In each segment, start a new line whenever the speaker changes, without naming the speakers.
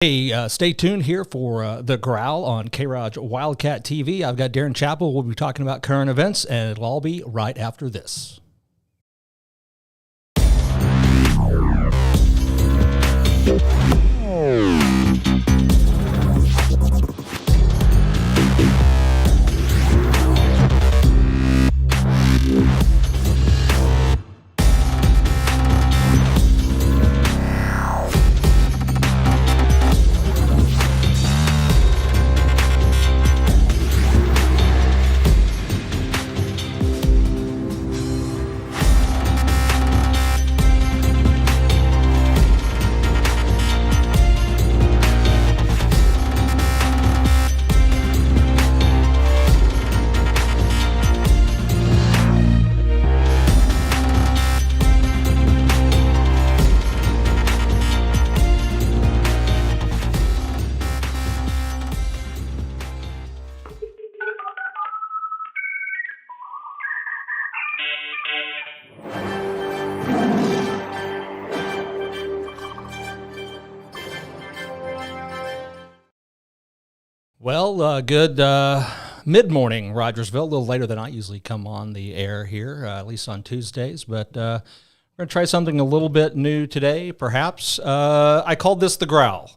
Hey, stay tuned here for the Growl on K-ROG Wildcat TV. I've got Darin Chappell. We'll be talking about current events, and it'll all be right after this. Well, good mid-morning, Rogersville. A little later than I usually come on the air here, at least on Tuesdays. But we're going to try something a little bit new today, perhaps. I called this the Growl.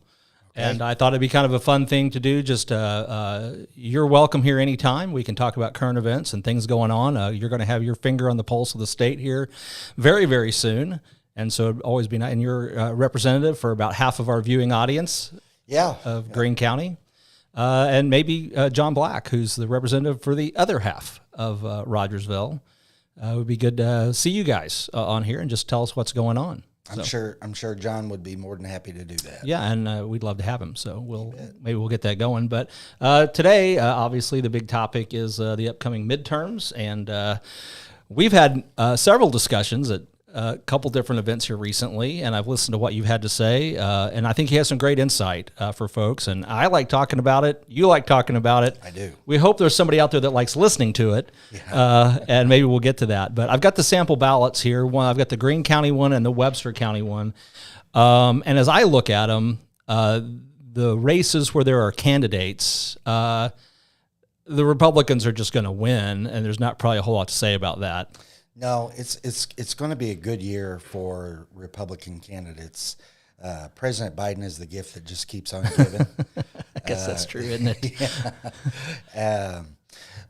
Okay. And I thought it'd be kind of a fun thing to do. Just you're welcome here anytime. We can talk about current events and things going on. You're going to have your finger on the pulse of the state here very, very soon. And so it'd always be nice. And you're a representative for about half of our viewing audience of Greene County. And maybe John Black, who's the representative for the other half of Rogersville. It would be good to see you guys on here and just tell us what's going on.
I'm sure John would be more than happy to do that.
Yeah, and we'd love to have him. So maybe we'll get that going. But today, obviously, the big topic is the upcoming midterms, and we've had several discussions at a couple different events here recently, and I've listened to what you've had to say, and I think he has some great insight for folks, and I like talking about it. You like talking about it.
I do.
We hope there's somebody out there that likes listening to it, and maybe we'll get to that. But I've got the sample ballots here. I've got the Greene County one and the Webster County one, and as I look at them, the races where there are candidates, the Republicans are just going to win, and there's not probably a whole lot to say about that.
No, it's going to be a good year for Republican candidates. President Biden is the gift that just keeps on giving.
I guess that's true, isn't it?
Yeah.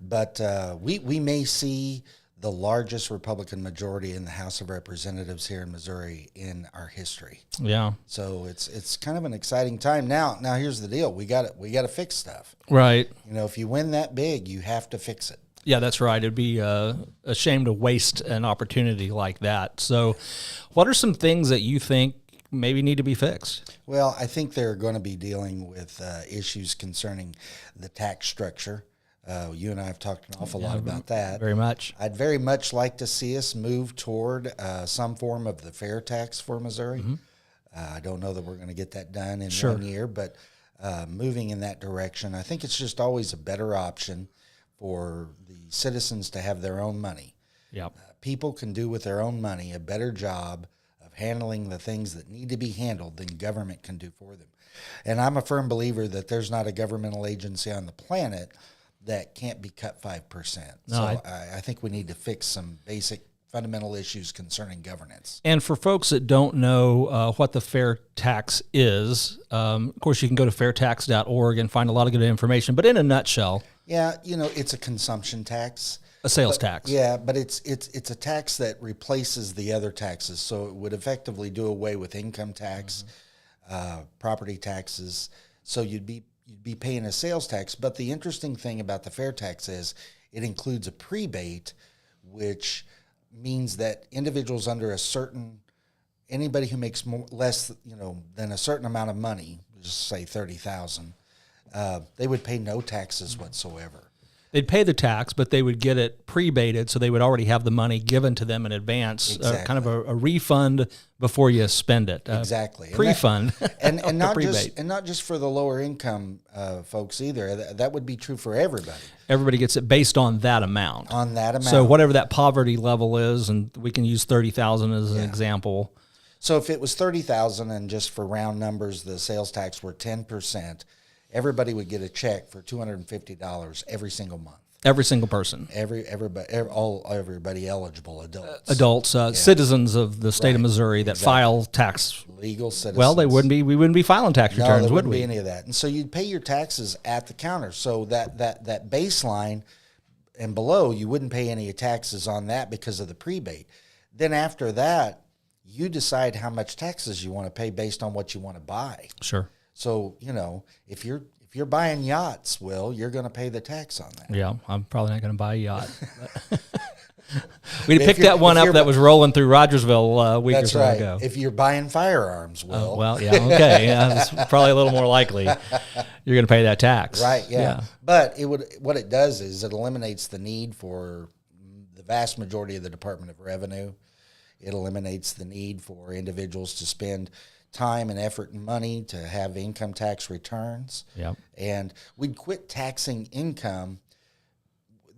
But we may see the largest Republican majority in the House of Representatives here in Missouri in our history.
Yeah.
So it's kind of an exciting time. Now here's the deal: we got to fix stuff.
Right.
You know, if you win that big, you have to fix it.
Yeah, that's right. It'd be a shame to waste an opportunity like that. So what are some things that you think maybe need to be fixed?
Well, I think they're going to be dealing with issues concerning the tax structure. You and I have talked an awful lot about that.
Very much.
I'd very much like to see us move toward some form of the fair tax for Missouri. Mm-hmm. I don't know that we're going to get that done in 1 year, but moving in that direction, I think it's just always a better option for the citizens to have their own money.
Yep.
People can do with their own money a better job of handling the things that need to be handled than government can do for them. And I'm a firm believer that there's not a governmental agency on the planet that can't be cut 5%.
No,
so I think we need to fix some basic fundamental issues concerning governance.
And for folks that don't know what the fair tax is, of course, you can go to fairtax.org and find a lot of good information. But in a nutshell,
yeah, you know, it's a consumption tax.
A sales tax.
Yeah, but it's a tax that replaces the other taxes. So it would effectively do away with income tax, property taxes. So you'd be paying a sales tax. But the interesting thing about the fair tax is it includes a prebate, which means that individuals under anybody who makes less, than a certain amount of money, just say $30,000, they would pay no taxes whatsoever.
They'd pay the tax, but they would get it pre-baited, so they would already have the money given to them in advance,
exactly.
Kind of a refund before you spend it.
Exactly.
Pre-fund.
And not just for the lower income folks either. That would be true for everybody.
Everybody gets it based on that amount.
On that amount.
So whatever that poverty level is, and we can use 30,000 as an example.
So if it was 30,000 and just for round numbers, the sales tax were 10%, everybody would get a check for $250 every single month.
Every single person.
Everybody eligible, adults.
Citizens of the state of Missouri that file tax.
Legal citizens.
Well, we wouldn't be filing tax returns, would we?
Be any of that. And so you'd pay your taxes at the counter. So that baseline and below, you wouldn't pay any taxes on that because of the prebate. Then after that, you decide how much taxes you want to pay based on what you want to buy.
Sure.
So, if you're buying yachts, Will, you're going to pay the tax on that.
Yeah, I'm probably not going to buy a yacht. We picked that one up that was rolling through Rogersville a week or so ago.
If you're buying firearms, Will.
Okay. Yeah, that's probably a little more likely you're going to pay that tax.
Right, yeah. But what it does is it eliminates the need for the vast majority of the Department of Revenue. It eliminates the need for individuals to spend time and effort and money to have income tax returns.
Yep.
And we'd quit taxing income.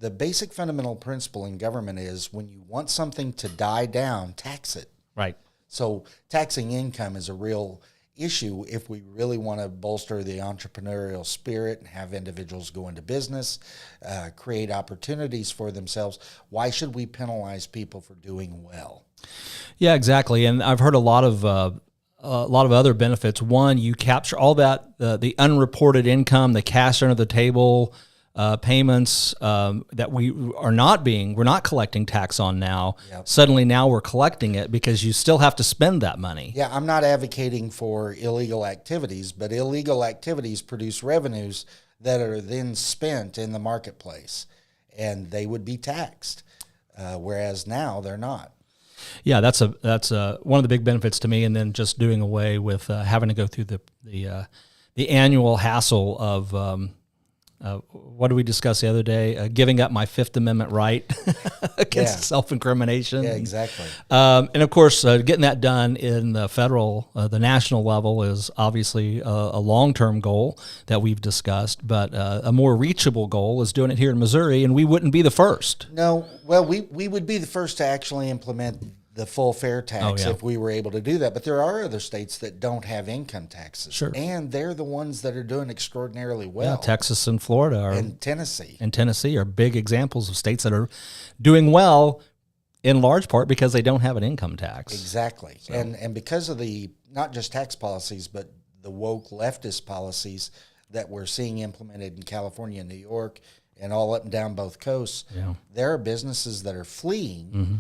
The basic fundamental principle in government is when you want something to die down, tax it.
Right.
So taxing income is a real issue if we really want to bolster the entrepreneurial spirit and have individuals go into business, create opportunities for themselves. Why should we penalize people for doing well?
Yeah, exactly. And I've heard a lot of other benefits. One, you capture all that the unreported income, the cash under the table payments that we're not collecting tax on now. Yep. Suddenly now we're collecting it because you still have to spend that money.
Yeah, I'm not advocating for illegal activities, but illegal activities produce revenues that are then spent in the marketplace, and they would be taxed, whereas now they're not.
Yeah, that's one of the big benefits to me, and then just doing away with having to go through the annual hassle of what did we discuss the other day? Giving up my Fifth Amendment right against self-incrimination.
Yeah, exactly.
And of course, getting that done in the federal, the national level is obviously a long-term goal that we've discussed, but a more reachable goal is doing it here in Missouri, and we wouldn't be the first.
No, well, we would be the first to actually implement the full fair tax if we were able to do that. But there are other states that don't have income taxes.
Sure.
And they're the ones that are doing extraordinarily well.
Yeah, Texas and Florida
and Tennessee.
And Tennessee are big examples of states that are doing well in large part because they don't have an income tax.
Exactly. So. And because of the not just tax policies, but the woke leftist policies that we're seeing implemented in California and New York and all up and down both coasts, there are businesses that are fleeing. Mm-hmm.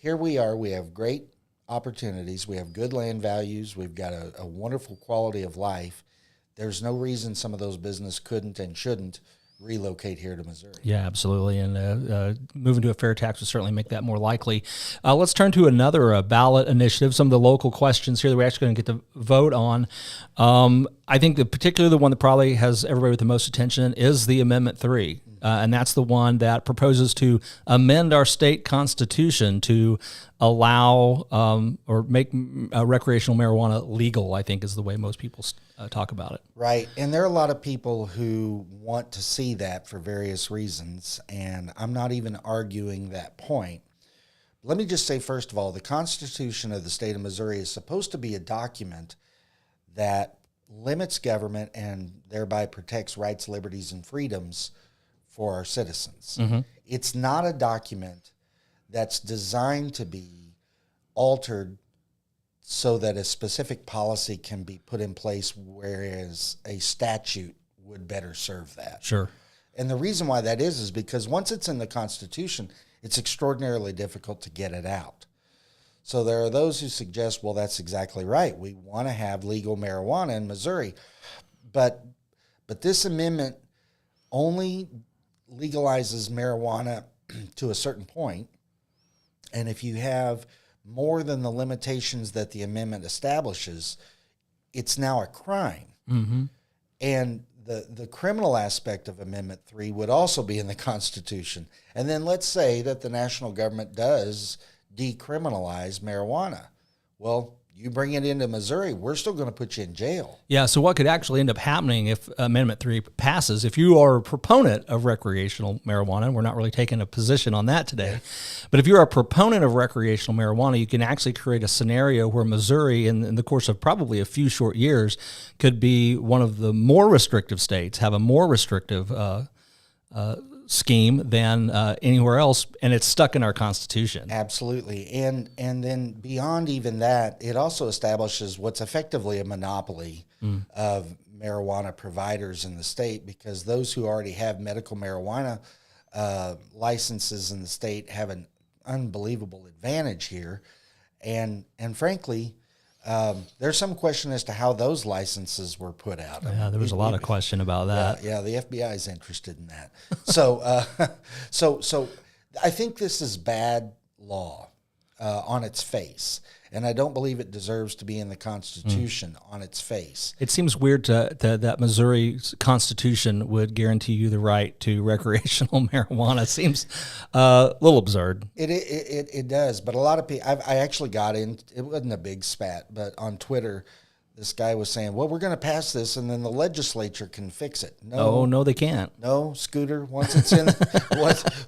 Here we are, we have great opportunities, we have good land values, we've got a wonderful quality of life. There's no reason some of those businesses couldn't and shouldn't relocate here to Missouri.
Yeah, absolutely, and moving to a fair tax would certainly make that more likely. Let's turn to another ballot initiative, some of the local questions here that we're actually going to get to vote on. I think particularly the one that probably has everybody with the most attention is the Amendment 3. And that's the one that proposes to amend our state constitution to allow or make recreational marijuana legal, I think is the way most people talk about it.
Right. And there are a lot of people who want to see that for various reasons, and I'm not even arguing that point. Let me just say, first of all, the Constitution of the state of Missouri is supposed to be a document that limits government and thereby protects rights, liberties, and freedoms for our citizens. Mm-hmm. It's not a document that's designed to be altered so that a specific policy can be put in place, whereas a statute would better serve that.
Sure.
And the reason why that is because once it's in the Constitution, it's extraordinarily difficult to get it out. So there are those who suggest, well, that's exactly right. We want to have legal marijuana in Missouri. But this amendment only legalizes marijuana to a certain point, and if you have more than the limitations that the amendment establishes, it's now a crime. Mm-hmm. And the criminal aspect of Amendment 3 would also be in the Constitution. And then let's say that the national government does decriminalize marijuana. Well, You bring it into Missouri, we're still going to put you in jail.
Yeah, so what could actually end up happening if Amendment 3 passes, if you are a proponent of recreational marijuana, and we're not really taking a position on that today, but if you're a proponent of recreational marijuana, you can actually create a scenario where Missouri, in the course of probably a few short years, could be one of the more restrictive states, have a more restrictive scheme than anywhere else, and it's stuck in our Constitution.
Absolutely. And then beyond even that, it also establishes what's effectively a monopoly of marijuana providers in the state, because those who already have medical marijuana licenses in the state have an unbelievable advantage here. And frankly, there's some question as to how those licenses were put out.
Yeah, there was a lot of question about that.
Yeah, the FBI is interested in that. So, so I think this is bad law on its face, and I don't believe it deserves to be in the Constitution on its face.
It seems weird that Missouri's Constitution would guarantee you the right to recreational marijuana. It seems a little absurd.
It does, but a lot of people, I actually got in, it wasn't a big spat, but on Twitter, this guy was saying, well, we're going to pass this and then the legislature can fix it.
No, they can't.
No, Scooter, once it's in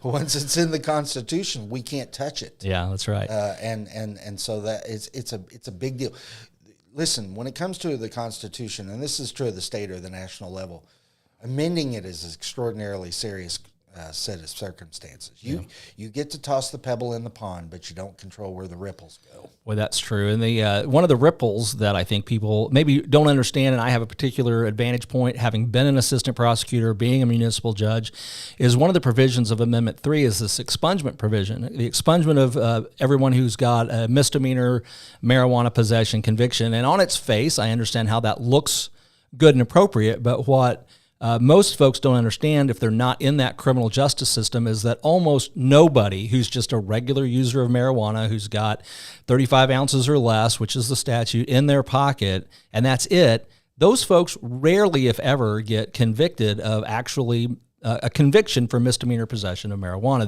once it's in the Constitution, we can't touch it.
Yeah, that's right.
And so that it's a big deal. Listen, when it comes to the Constitution, and this is true of the state or the national level, amending it is an extraordinarily serious set of circumstances. You get to toss the pebble in the pond, but you don't control where the ripples go.
Well, that's true. And the one of the ripples that I think people maybe don't understand, and I have a particular advantage point, having been an assistant prosecutor, being a municipal judge, is one of the provisions of Amendment 3 is this expungement provision. The expungement of everyone who's got a misdemeanor marijuana possession conviction. And on its face, I understand how that looks good and appropriate, but what most folks don't understand, if they're not in that criminal justice system, is that almost nobody who's just a regular user of marijuana, who's got 35 ounces or less, which is the statute, in their pocket, and that's it, those folks rarely, if ever, get convicted of actually a conviction for misdemeanor possession of marijuana.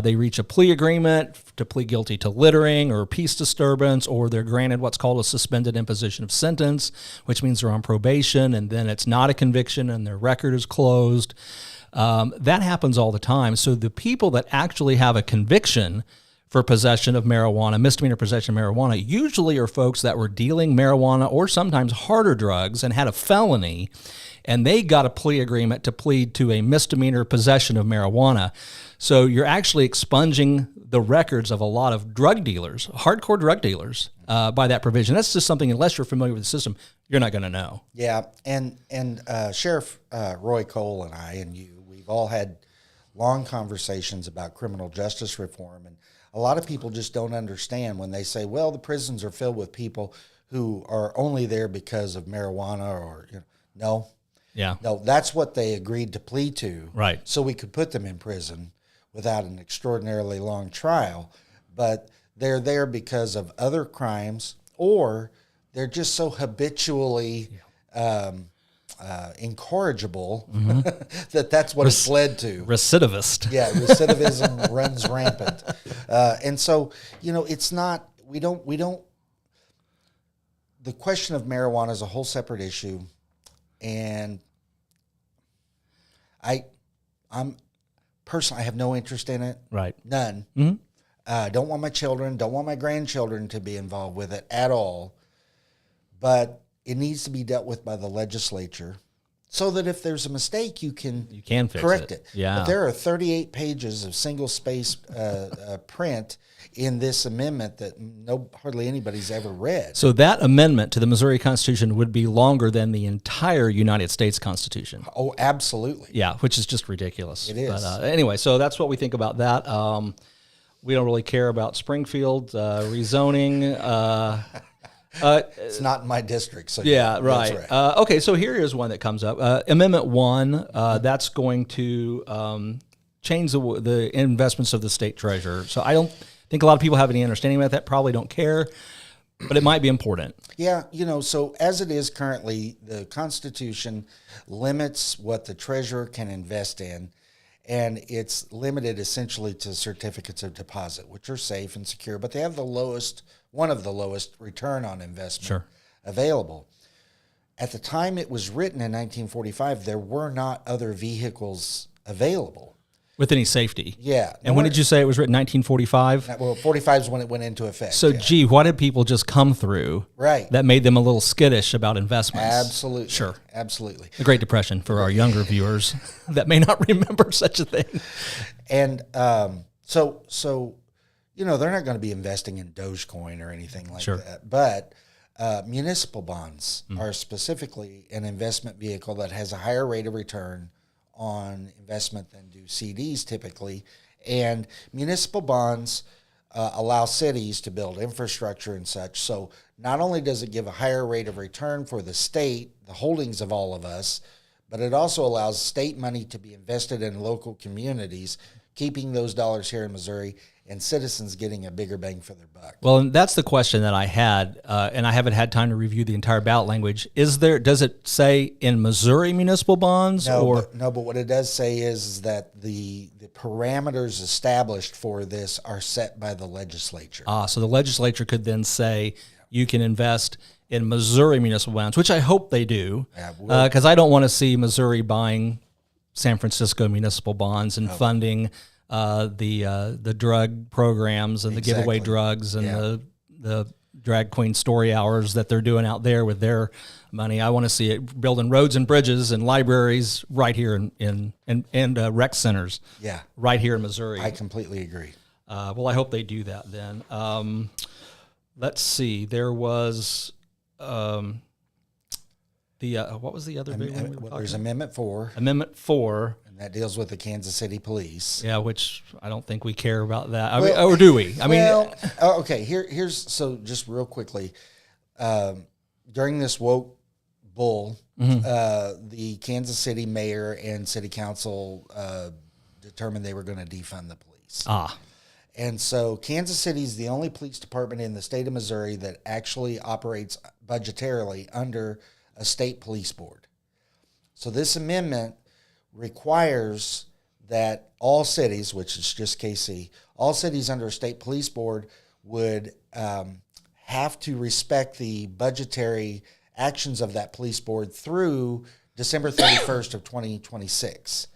They reach a plea agreement to plead guilty to littering or peace disturbance, or they're granted what's called a suspended imposition of sentence, which means they're on probation, and then it's not a conviction and their record is closed. That happens all the time. So the people that actually have a conviction for possession of marijuana, misdemeanor possession of marijuana, usually are folks that were dealing marijuana or sometimes harder drugs and had a felony, and they got a plea agreement to plead to a misdemeanor possession of marijuana. So you're actually expunging the records of a lot of drug dealers, hardcore drug dealers, by that provision. That's just something, unless you're familiar with the system, you're not going to know.
Yeah, and Sheriff Roy Cole and I and you, we've all had long conversations about criminal justice reform, and a lot of people just don't understand when they say, well, the prisons are filled with people who are only there because of marijuana, or, no.
Yeah.
No, that's what they agreed to plead to.
Right.
So we could put them in prison without an extraordinarily long trial. But they're there because of other crimes, or they're just so habitually incorrigible that's what it's led to.
Recidivist.
Yeah, recidivism runs rampant. And so, it's not, we don't, the question of marijuana is a whole separate issue. And I'm personally, I have no interest in it.
Right.
None.
Mm-hmm.
Don't want my children, don't want my grandchildren to be involved with it at all. But it needs to be dealt with by the legislature, so that if there's a mistake, you can
fix
correct it.
Yeah.
But there are 38 pages of single space print in this amendment that hardly anybody's ever read.
So that amendment to the Missouri Constitution would be longer than the entire United States Constitution.
Oh, absolutely.
Yeah, which is just ridiculous.
It is.
But anyway, so that's what we think about that. We don't really care about Springfield rezoning.
It's not in my district. So
yeah, right.
That's right.
Okay, so here is one that comes up. Amendment 1, that's going to change the investments of the state treasurer. So I don't think a lot of people have any understanding about that, probably don't care, but it might be important.
Yeah, so as it is currently, the Constitution limits what the treasurer can invest in, and it's limited essentially to certificates of deposit, which are safe and secure, but they have the lowest one of the lowest return on investment
Sure.
available. At the time it was written in 1945, there were not other vehicles available.
With any safety.
Yeah.
And when did you say it was written? 1945?
Well, 45 is when it went into effect.
So, gee, what did people just come through that made them a little skittish about investments?
Absolutely.
Sure.
Absolutely.
The Great Depression for our younger viewers that may not remember such a thing.
And so they're not going to be investing in Dogecoin or anything like that. But municipal bonds are specifically an investment vehicle that has a higher rate of return on investment than do CDs typically. And municipal bonds allow cities to build infrastructure and such. So not only does it give a higher rate of return for the state, the holdings of all of us, but it also allows state money to be invested in local communities, keeping those dollars here in Missouri and citizens getting a bigger bang for their buck.
Well, and that's the question that I had, and I haven't had time to review the entire ballot language. Does it say in Missouri municipal bonds?
No, but what it does say is that the parameters established for this are set by the legislature.
So the legislature could then say you can invest in Missouri municipal bonds, which I hope they do, because I don't want to see Missouri buying San Francisco municipal bonds and funding the drug programs and the giveaway drugs and the drag queen story hours that they're doing out there with their money. I want to see it building roads and bridges and libraries right here and rec centers right here in Missouri.
I completely agree.
Well, I hope they do that then. Let's see. There was what was the other big one we were talking
there's Amendment 4.
Amendment 4.
That deals with the Kansas City Police.
Yeah, which I don't think we care about that. Or do we?
Okay. Here's so just real quickly. During this woke bull, the Kansas City mayor and city council determined they were going to defund the police. And so Kansas City is the only police department in the state of Missouri that actually operates budgetarily under a state police board. So this amendment requires that all cities, which is just KC, all cities under a state police board would have to respect the budgetary actions of that police board through December 31st of 2026.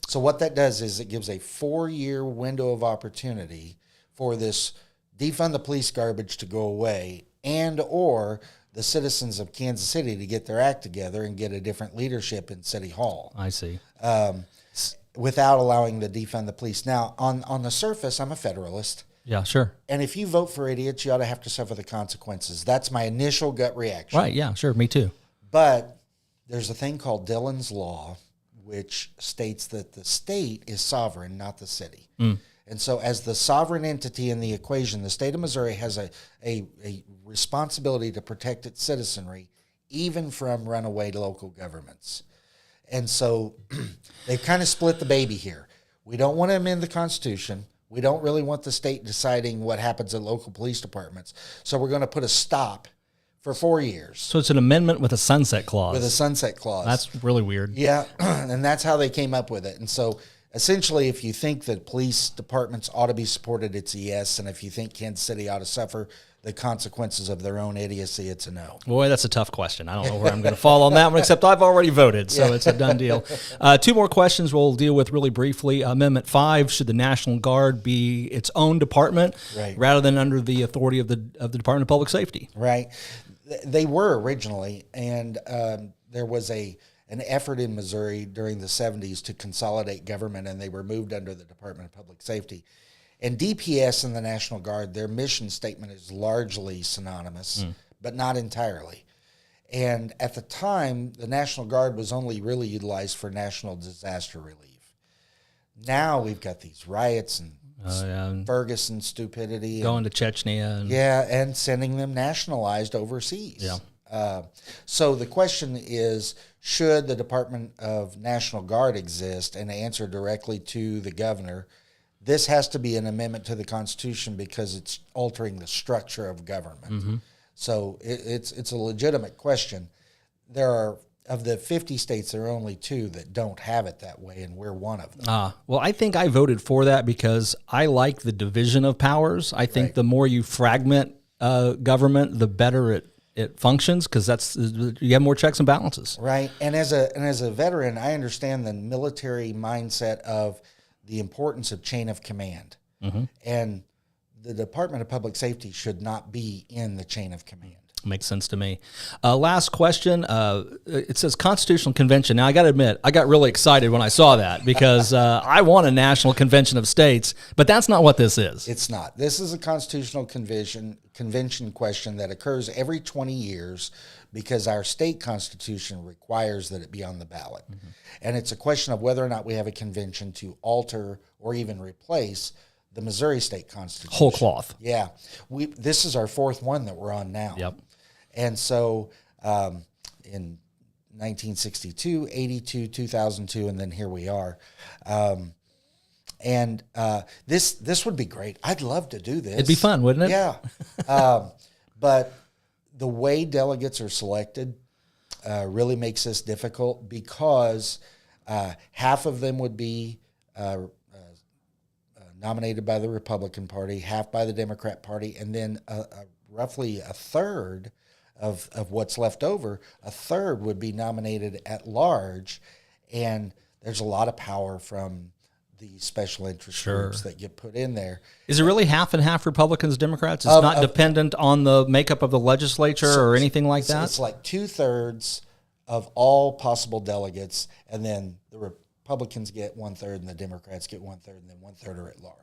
So what that does is it gives a 4-year window of opportunity for this defund the police garbage to go away and or the citizens of Kansas City to get their act together and get a different leadership in City Hall.
I see.
Without allowing the defund the police. Now, on the surface, I'm a Federalist.
Yeah, sure.
And if you vote for idiots, you ought to have to suffer the consequences. That's my initial gut reaction.
Right, yeah, sure, me too.
But there's a thing called Dillon's Law, which states that the state is sovereign, not the city. And so as the sovereign entity in the equation, the state of Missouri has a responsibility to protect its citizenry, even from runaway local governments. And so they've kind of split the baby here. We don't want to amend the Constitution. We don't really want the state deciding what happens at local police departments. So we're going to put a stop for 4 years.
So it's an amendment with a sunset clause.
With a sunset clause.
That's really weird.
Yeah, and that's how they came up with it. And so essentially, if you think that police departments ought to be supported, it's a yes. And if you think Kansas City ought to suffer the consequences of their own idiocy, it's a no.
Boy, that's a tough question. I don't know where I'm going to fall on that one, except I've already voted, so it's a done deal. 2 more questions we'll deal with really briefly. Amendment 5, should the National Guard be its own department rather than under the authority of the Department of Public Safety?
Right. They were originally, and there was an effort in Missouri during the 70s to consolidate government, and they were moved under the Department of Public Safety. And DPS and the National Guard, their mission statement is largely synonymous, but not entirely. And at the time, the National Guard was only really utilized for national disaster relief. Now we've got these riots and Ferguson stupidity.
Going to Chechnya.
And sending them nationalized overseas. So the question is, should the Department of National Guard exist and answer directly to the governor? This has to be an amendment to the Constitution because it's altering the structure of government. So it's a legitimate question. There are, of the 50 states, there are only 2 that don't have it that way, and we're one of them.
Well, I think I voted for that because I like the division of powers. I think the more you fragment government, the better it functions, because you have more checks and balances.
Right. And as a veteran, I understand the military mindset of the importance of chain of command. Mm-hmm. And the Department of Public Safety should not be in the chain of command.
Makes sense to me. Last question. It says Constitutional Convention. Now, I got to admit, I got really excited when I saw that, because I want a national convention of states, but that's not what this is.
It's not. This is a constitutional convention question that occurs every 20 years because our state constitution requires that it be on the ballot. Mm-hmm. And it's a question of whether or not we have a convention to alter or even replace the Missouri state constitution.
Whole cloth.
Yeah. This is our fourth one that we're on now.
Yep. And
so in 1962, 82, 2002, and then here we are. This would be great. I'd love to do this.
It'd be fun, wouldn't it?
Yeah. But the way delegates are selected really makes this difficult, because half of them would be nominated by the Republican Party, half by the Democrat Party, and then roughly a third of what's left over, a third would be nominated at large. And there's a lot of power from the special interest groups that get put in there.
Is it really half and half Republicans, Democrats? It's not dependent on the makeup of the legislature or anything like that?
It's like 2/3 of all possible delegates, and then the Republicans get 1/3, and the Democrats get 1/3, and then 1/3 are at large.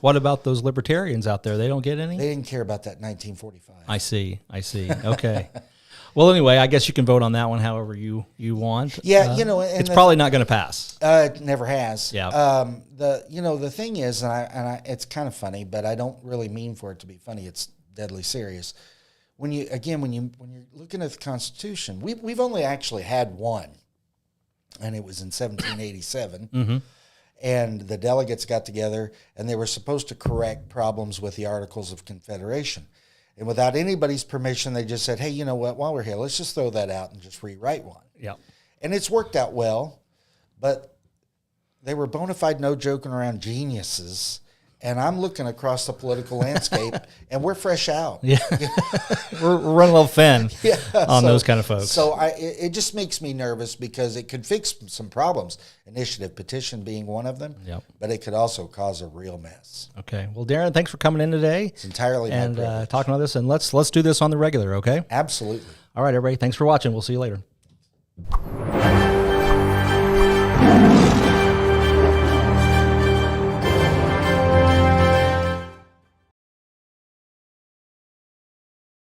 What about those libertarians out there? They don't get any?
They didn't care about that in 1945.
I see. Okay. Well, anyway, I guess you can vote on that one however you want.
Yeah,
it's probably not going to pass.
It never has.
Yeah.
The thing is, and it's kind of funny, but I don't really mean for it to be funny. It's deadly serious. When you're looking at the Constitution, we've only actually had one, and it was in 1787. Mm-hmm. And the delegates got together, and they were supposed to correct problems with the Articles of Confederation. And without anybody's permission, they just said, hey, you know what, while we're here, let's just throw that out and just rewrite one.
Yeah.
And it's worked out well, but they were bona fide, no joking around geniuses. And I'm looking across the political landscape, and we're fresh out.
Yeah, we're running a little thin on those kind of folks.
So it just makes me nervous, because it could fix some problems, initiative petition being one of them, but it could also cause a real mess.
Okay. Well, Darin, thanks for coming in today.
It's entirely my privilege.
And talking about this, and let's do this on the regular, okay?
Absolutely.
All right, everybody. Thanks for watching. We'll see you later.